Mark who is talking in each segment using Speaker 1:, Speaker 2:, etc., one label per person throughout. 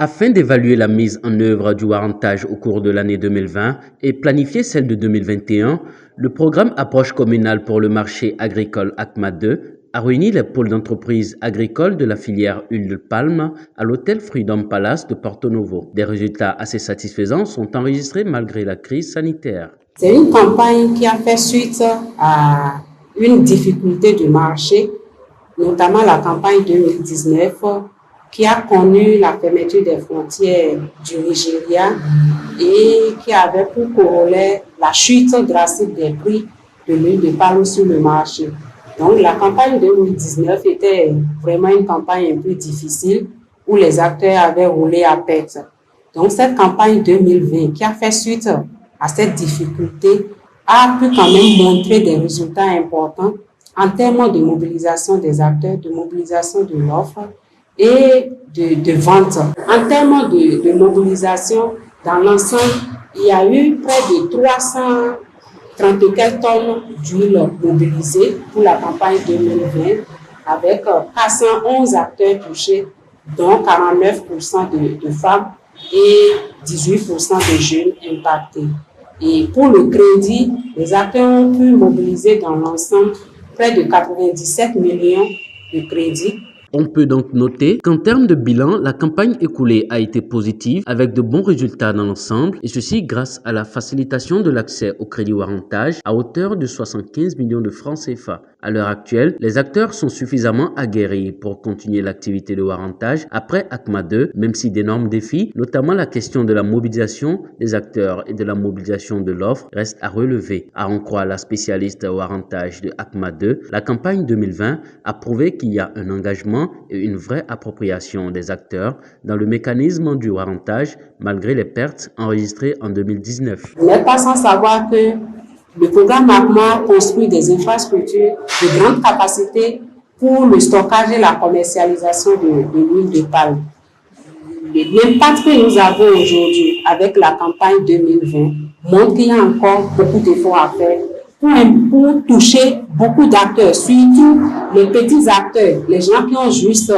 Speaker 1: Afin d'évaluer la mise en œuvre du warrantage au cours de l'année 2020 et planifier celle de 2021, le programme Approche communale pour le marché agricole ACMA 2 a réuni les pôles d'entreprises agricoles de la filière huile de palme à l'hôtel Freedom Palace de Porto Novo. Des résultats assez satisfaisants sont enregistrés malgré la crise sanitaire.
Speaker 2: C'est une campagne qui a fait suite à une difficulté de marché, notamment la campagne 2019, qui a connu la fermeture des frontières du Nigeria et qui avait pour corollaire la chute drastique des prix de l'huile de palme sur le marché. Donc la campagne 2019 était vraiment une campagne un peu difficile où les acteurs avaient roulé à perte. Donc cette campagne 2020 qui a fait suite à cette difficulté a pu quand même montrer des résultats importants en termes de mobilisation des acteurs, de mobilisation de l'offre et de vente. En termes de mobilisation, dans l'ensemble, il y a eu près de 334 tonnes d'huile mobilisées pour la campagne 2020 avec 411 acteurs touchés, dont 49% de femmes et 18% de jeunes impactés. Et pour le crédit, les acteurs ont pu mobiliser dans l'ensemble près de 97 millions de crédits.
Speaker 1: On peut donc noter qu'en termes de bilan, la campagne écoulée a été positive avec de bons résultats dans l'ensemble et ceci grâce à la facilitation de l'accès au crédit warrantage à hauteur de 75 millions de francs CFA. À l'heure actuelle, les acteurs sont suffisamment aguerris pour continuer l'activité de warrantage après ACMA 2, même si d'énormes défis, notamment la question de la mobilisation des acteurs et de la mobilisation de l'offre, restent à relever. À en croire la spécialiste warrantage de ACMA 2, la campagne 2020 a prouvé qu'il y a un engagement et une vraie appropriation des acteurs dans le mécanisme du warrantage malgré les pertes enregistrées en 2019.
Speaker 2: Vous n'êtes pas sans savoir que le programme ACMA construit des infrastructures de grande capacité pour le stockage et la commercialisation de l'huile de palme. L'impact que nous avons aujourd'hui avec la campagne 2020 montre qu'il y a encore beaucoup d'efforts à faire pour toucher beaucoup d'acteurs, surtout les petits acteurs, les gens qui ont juste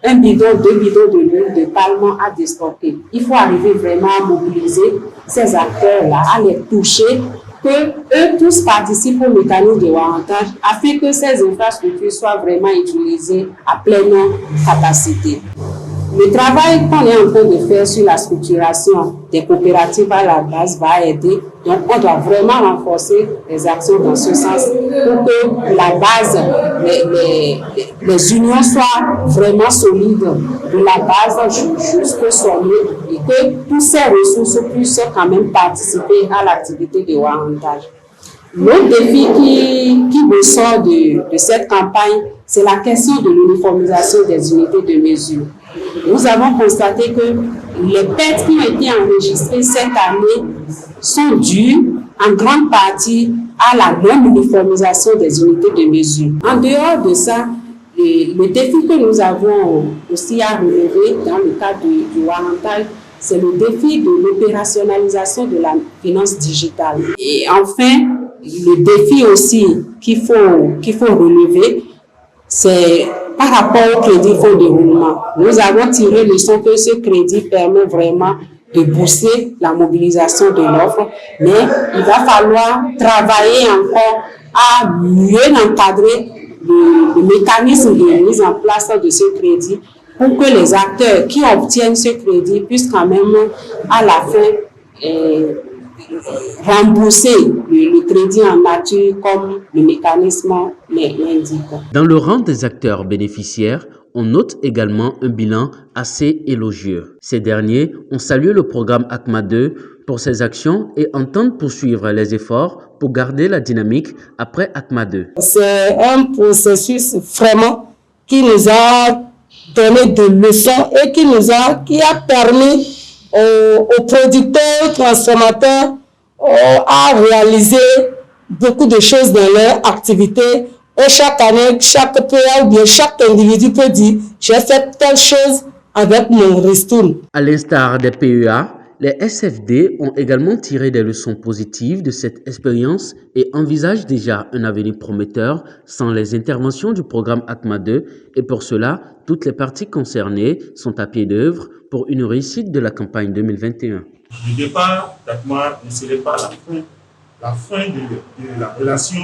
Speaker 2: un bidon, 2 bidons de l'huile de palme à déstocker. Il faut arriver vraiment à mobiliser ces acteurs-là, à les toucher, que eux tous participent au mécanisme de warrantage afin que ces infrastructures soient vraiment utilisées à pleine capacité. Le travail qu'on est en train de faire sur la structuration des coopératives à la base va aider. Donc, on doit vraiment renforcer les actions dans ce sens pour que la base, les unions soient vraiment solides de la base jusqu'au sommet et que toutes ces ressources puissent quand même participer à l'activité de warrantage. L'autre défi qui ressort de cette campagne, c'est la question de l'uniformisation des unités de mesure. Nous avons constaté que les pertes qui ont été enregistrées cette année sont dues en grande partie à la non-uniformisation des unités de mesure. En dehors de ça, le défi que nous avons aussi à relever dans le cadre du warrantage, c'est le défi de l'opérationnalisation de la finance digitale. Et enfin, le défi aussi qu'il faut relever, c'est par rapport au crédit fonds de roulement. Nous avons tiré le leçon que ce crédit permet vraiment de booster la mobilisation de l'offre, mais il va falloir travailler encore à mieux encadrer le mécanisme de mise en place de ce crédit pour que les acteurs qui obtiennent ce crédit puissent quand même à la fin rembourser le crédit en nature comme le mécanisme l'indique.
Speaker 1: Dans le rang des acteurs bénéficiaires, on note également un bilan assez élogieux. Ces derniers ont salué le programme ACMA 2 pour ses actions et entendent poursuivre les efforts pour garder la dynamique après ACMA 2.
Speaker 3: C'est un processus vraiment qui nous a donné des leçons et qui a permis aux producteurs, transformateurs à réaliser beaucoup de choses dans leur activité. Et chaque année, chaque PA ou bien chaque individu peut dire « j'ai fait telle chose avec mon ristourne ».
Speaker 1: À l'instar des PEA, Les SFD ont également tiré des leçons positives de cette expérience et envisagent déjà un avenir prometteur sans les interventions du programme ACMA 2 et pour cela, toutes les parties concernées sont à pied d'œuvre pour une réussite de la campagne 2021.
Speaker 4: Le départ d'ACMA ne serait pas la fin de la relation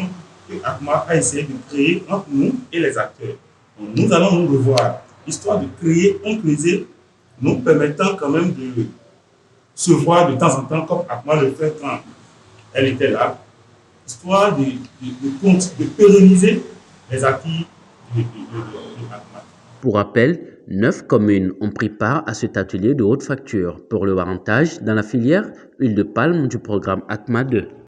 Speaker 4: que ACMA a essayé de créer entre nous et les acteurs. Donc, nous allons nous revoir, histoire de créer un plaisir nous permettant quand même de se voir de temps en temps comme ACMA le fait quand elle était là, histoire de pérenniser les acquis de ACMA.
Speaker 1: Pour rappel, 9 communes ont pris part à cet atelier de haute facture pour le warrantage dans la filière huile de palme du programme ACMA 2.